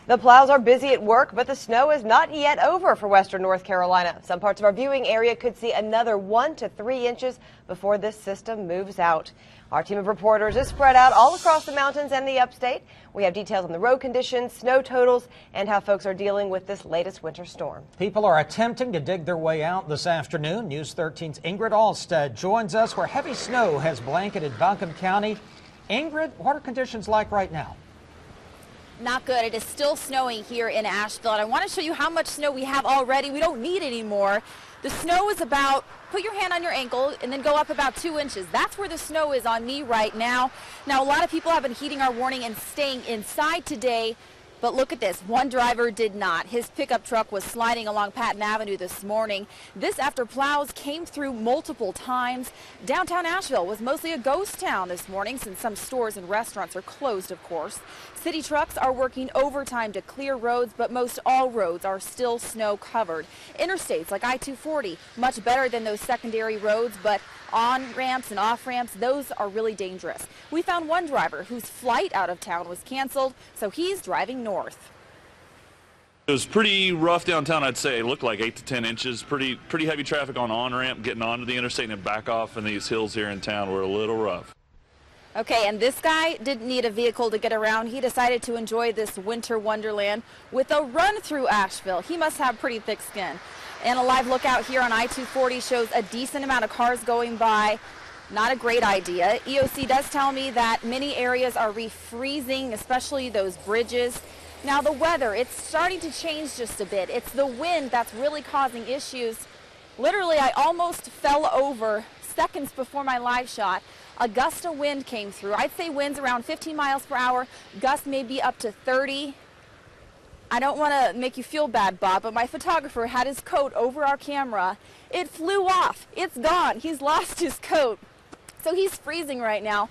The plows are busy at work, but the snow is not yet over for western North Carolina. Some parts of our viewing area could see another 1 to 3 inches before this system moves out. Our team of reporters is spread out all across the mountains and the upstate. We have details on the road conditions, snow totals, and how folks are dealing with this latest winter storm. People are attempting to dig their way out this afternoon. News 13's Ingrid Alstead joins us where heavy snow has blanketed Buncombe County. Ingrid, what are conditions like right now? Not good. It is still snowing here in Asheville, and I want to show you how much snow we have already. We don't need any more. The snow is about, put your hand on your ankle and then go up about 2 inches. That's where the snow is on me right now. Now, a lot of people have been heeding our warning and staying inside today. But look at this, one driver did not. His pickup truck was sliding along Patton Avenue this morning. This after plows came through multiple times. Downtown Asheville was mostly a ghost town this morning since some stores and restaurants are closed, of course. City trucks are working overtime to clear roads, but most all roads are still snow covered. Interstates like I-240, much better than those secondary roads, but on-ramps and off-ramps, those are really dangerous. We found one driver whose flight out of town was canceled, so he's driving north. It was pretty rough downtown, I'd say. It looked like 8 to 10 inches. Pretty heavy traffic on-ramp, getting onto the interstate and back off, and these hills here in town were a little rough. Okay, and this guy didn't need a vehicle to get around. He decided to enjoy this winter wonderland with a run through Asheville. He must have pretty thick skin. And a live look out here on I-240 shows a decent amount of cars going by. Not a great idea. EOC does tell me that many areas are refreezing, especially those bridges. Now the weather, it's starting to change just a bit. It's the wind that's really causing issues. Literally, I almost fell over seconds before my live shot. A gust of wind came through. I'd say winds around 15 miles per hour. Gusts may be up to 30. I don't want to make you feel bad, Bob, but my photographer had his coat over our camera. It flew off. It's gone. He's lost his coat. So he's freezing right now.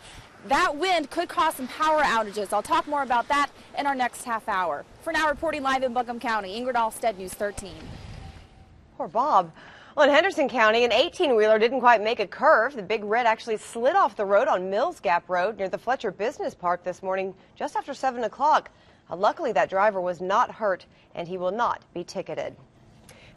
That wind could cause some power outages. I'll talk more about that in our next half hour. For now, reporting live in Buncombe County, Ingrid Alstead, News 13. Poor Bob. Well, in Henderson County, an 18-wheeler didn't quite make a curve. The Big Red actually slid off the road on Mills Gap Road near the Fletcher Business Park this morning just after 7 o'clock. Luckily, that driver was not hurt, and he will not be ticketed.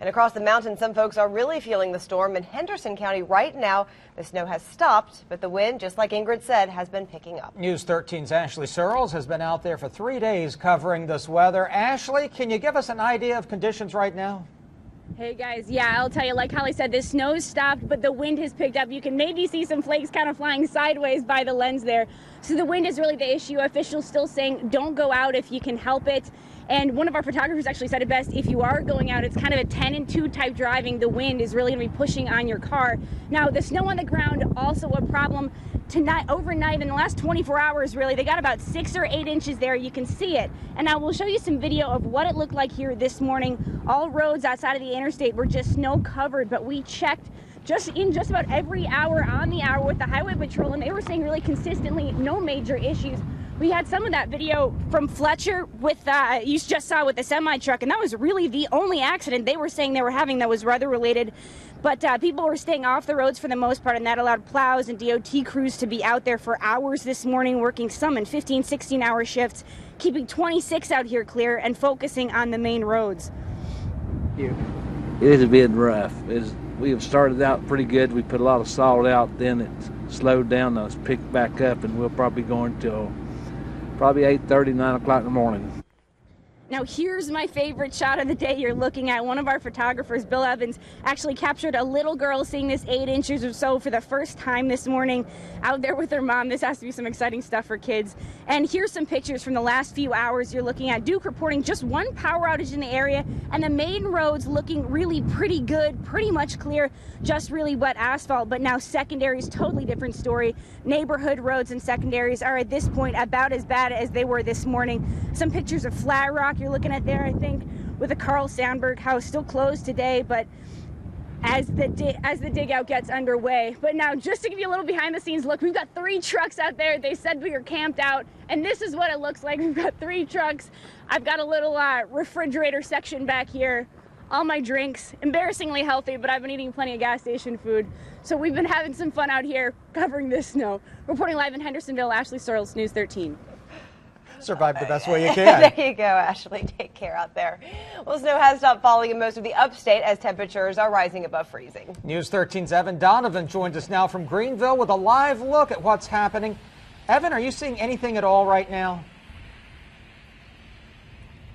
And across the mountain, some folks are really feeling the storm. In Henderson County right now, the snow has stopped, but the wind, just like Ingrid said, has been picking up. News 13's Ashley Searles has been out there for 3 days covering this weather. Ashley, can you give us an idea of conditions right now? Hey guys, yeah, I'll tell you, like Holly said, the snow's stopped, but the wind has picked up. You can maybe see some flakes kind of flying sideways by the lens there. So the wind is really the issue. Officials still saying don't go out if you can help it. And one of our photographers actually said it best, if you are going out, it's kind of a 10 and 2 type driving. The wind is really going to be pushing on your car. Now, the snow on the ground, also a problem. Tonight, overnight, in the last 24 hours, really, they got about 6 or 8 inches there. You can see it. And now we'll show you some video of what it looked like here this morning. All roads outside of the interstate were just snow covered, but we checked just about every hour on the hour with the highway patrol, and they were saying really consistently no major issues. We had some of that video from Fletcher with, you just saw with the semi truck, and that was really the only accident they were saying they were having that was weather related. But people were staying off the roads for the most part, and that allowed plows and DOT crews to be out there for hours this morning, working some in 15, 16-hour shifts, keeping 26 out here clear and focusing on the main roads. It has been rough. We have started out pretty good. We put a lot of salt out, then it slowed down, now it's picked back up, and we'll probably be going till probably 8:30, 9 o'clock in the morning. Now here's my favorite shot of the day you're looking at. One of our photographers, Bill Evans, actually captured a little girl seeing this 8 inches or so for the first time this morning out there with her mom. This has to be some exciting stuff for kids. And here's some pictures from the last few hours you're looking at. Duke reporting just one power outage in the area, and the main roads looking really pretty good, pretty much clear, just really wet asphalt. But now secondaries, totally different story. Neighborhood roads and secondaries are at this point about as bad as they were this morning. Some pictures of Flat Rock you're looking at there, I think, with the Carl Sandburg house still closed today, but as the dig out gets underway. But now, just to give you a little behind the scenes look, we've got 3 trucks out there. They said we were camped out, and this is what it looks like. We've got 3 trucks. I've got a little refrigerator section back here. All my drinks, embarrassingly healthy, but I've been eating plenty of gas station food. So we've been having some fun out here covering this snow. Reporting live in Hendersonville, Ashley Searles, News 13. Survive the best way you can. There you go, Ashley. Take care out there. Well, snow has stopped falling in most of the upstate as temperatures are rising above freezing. News 13's Evan Donovan joins us now from Greenville with a live look at what's happening. Evan, are you seeing anything at all right now?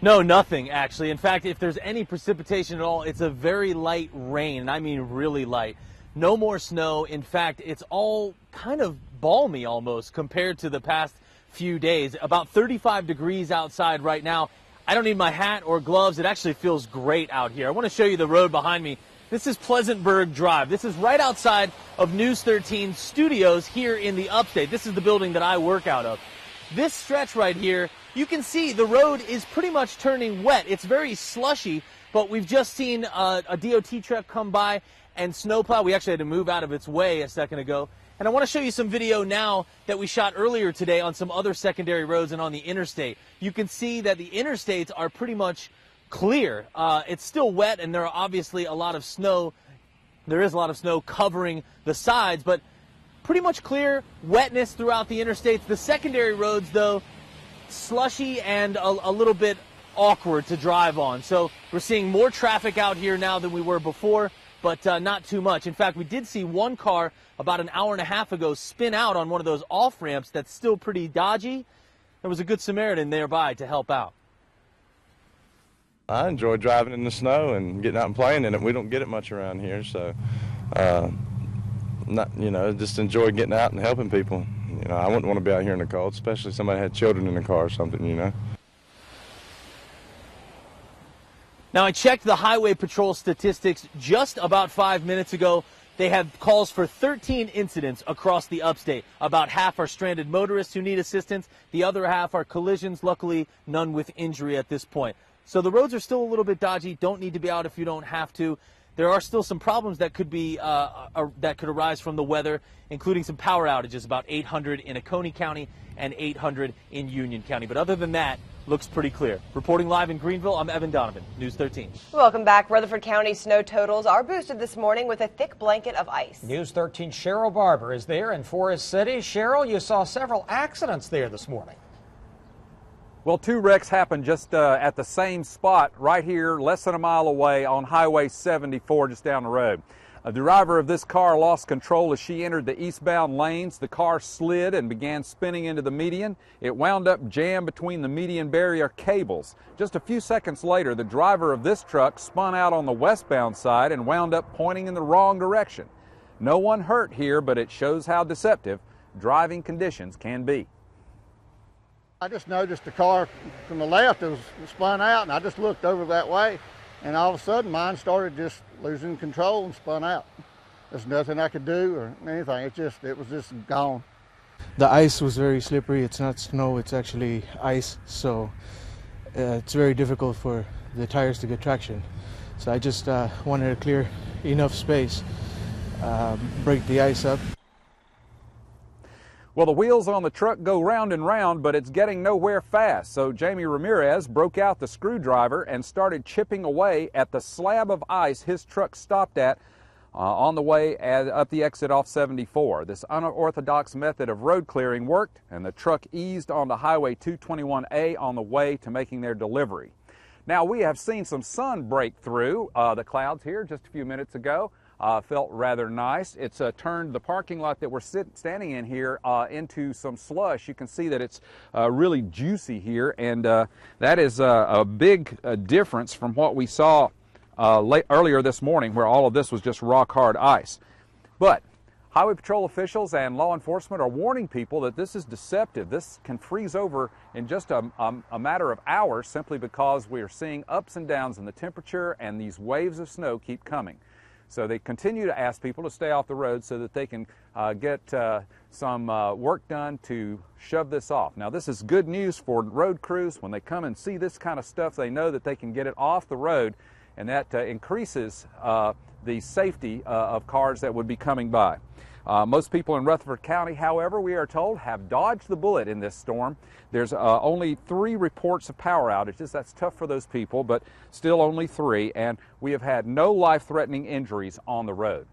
No, nothing actually. In fact, if there's any precipitation at all, it's a very light rain, and I mean really light. No more snow. In fact, it's all kind of balmy almost compared to the past few days. About 35 degrees outside right now. I don't need my hat or gloves. It actually feels great out here. I want to show you the road behind me. This is Pleasantburg Drive. This is right outside of News 13 studios here in the upstate. This is the building that I work out of. This stretch right here, you can see the road is pretty much turning wet. It's very slushy, but we've just seen a DOT truck come by and snowplow. We actually had to move out of its way a second ago. And I want to show you some video now that we shot earlier today on some other secondary roads and on the interstate. You can see that the interstates are pretty much clear. It's still wet, and there are obviously a lot of snow. There is a lot of snow covering the sides, but pretty much clear, wetness throughout the interstates. The secondary roads, though, slushy and a little bit awkward to drive on. So we're seeing more traffic out here now than we were before, but not too much. In fact, we did see one car about an hour and a half ago spin out on one of those off ramps that's still pretty dodgy. There was a good Samaritan nearby to help out. I enjoy driving in the snow and getting out and playing in it. We don't get it much around here, so just enjoy getting out and helping people. I wouldn't want to be out here in the cold, especially if somebody had children in the car or something, Now, I checked the Highway Patrol statistics just about 5 minutes ago. They have calls for 13 incidents across the upstate. About half are stranded motorists who need assistance. The other half are collisions. Luckily, none with injury at this point. So the roads are still a little bit dodgy. Don't need to be out if you don't have to. There are still some problems that could be that could arise from the weather, including some power outages, about 800 in Buncombe County and 800 in Union County. But other than that, looks pretty clear. Reporting live in Greenville, I'm Evan Donovan, News 13. Welcome back. Rutherford County snow totals are boosted this morning with a thick blanket of ice. News 13 Cheryl Barber is there in Forest City. Cheryl, you saw several accidents there this morning. Well, two wrecks happened just at the same spot right here, less than a mile away on Highway 74, just down the road. The driver of this car lost control as she entered the eastbound lanes. The car slid and began spinning into the median. It wound up jammed between the median barrier cables. Just a few seconds later, the driver of this truck spun out on the westbound side and wound up pointing in the wrong direction. No one hurt here, but it shows how deceptive driving conditions can be. I just noticed the car from the left was spun out, and I just looked over that way, and all of a sudden mine started just losing control and spun out. There's nothing I could do or anything. It was just gone. The ice was very slippery. It's not snow, it's actually ice, so it's very difficult for the tires to get traction. So I just wanted to clear enough space, break the ice up. Well, the wheels on the truck go round and round, but it's getting nowhere fast. So Jamie Ramirez broke out the screwdriver and started chipping away at the slab of ice his truck stopped at on the way up the exit off 74. This unorthodox method of road clearing worked, and the truck eased onto Highway 221A on the way to making their delivery. Now, we have seen some sun break through the clouds here just a few minutes ago. Felt rather nice. It's turned the parking lot that we're standing in here into some slush. You can see that it's really juicy here, and that is a big difference from what we saw earlier this morning, where all of this was just rock-hard ice. But Highway Patrol officials and law enforcement are warning people that this is deceptive. This can freeze over in just a matter of hours simply because we are seeing ups and downs in the temperature, and these waves of snow keep coming. So they continue to ask people to stay off the road so that they can get some work done to shove this off. Now, this is good news for road crews. When they come and see this kind of stuff, they know that they can get it off the road, and that increases the safety of cars that would be coming by. Most people in Rutherford County, however, we are told, have dodged the bullet in this storm. There's only 3 reports of power outages. That's tough for those people, but still only 3, and we have had no life-threatening injuries on the road.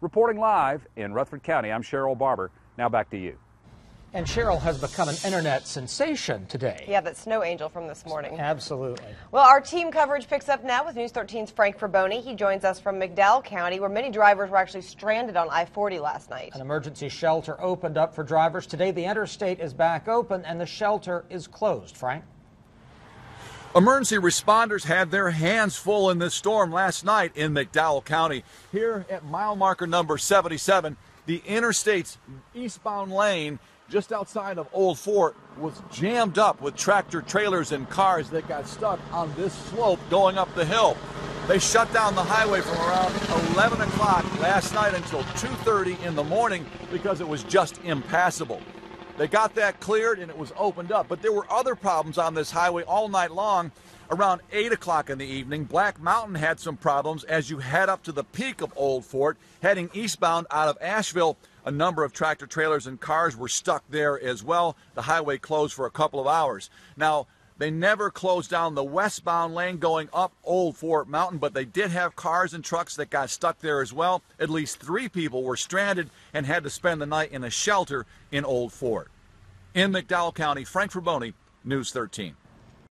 Reporting live in Rutherford County, I'm Cheryl Barber. Now back to you. And Cheryl has become an internet sensation today. Yeah, that snow angel from this morning. Absolutely. Well, our team coverage picks up now with News 13's Frank Fraboni. He joins us from McDowell County, where many drivers were actually stranded on I-40 last night. An emergency shelter opened up for drivers. Today, the interstate is back open and the shelter is closed. Frank? Emergency responders had their hands full in this storm last night in McDowell County. Here at mile marker number 77, the interstate's eastbound lane just outside of Old Fort was jammed up with tractor trailers and cars that got stuck on this slope going up the hill. They shut down the highway from around 11 o'clock last night until 2:30 in the morning because it was just impassable. They got that cleared and it was opened up, but there were other problems on this highway all night long. Around 8 o'clock in the evening, Black Mountain had some problems as you head up to the peak of Old Fort, heading eastbound out of Asheville. A number of tractor trailers and cars were stuck there as well. The highway closed for a couple of hours. Now, they never closed down the westbound lane going up Old Fort Mountain, but they did have cars and trucks that got stuck there as well. At least 3 people were stranded and had to spend the night in a shelter in Old Fort. In McDowell County, Frank Fraboni, News 13.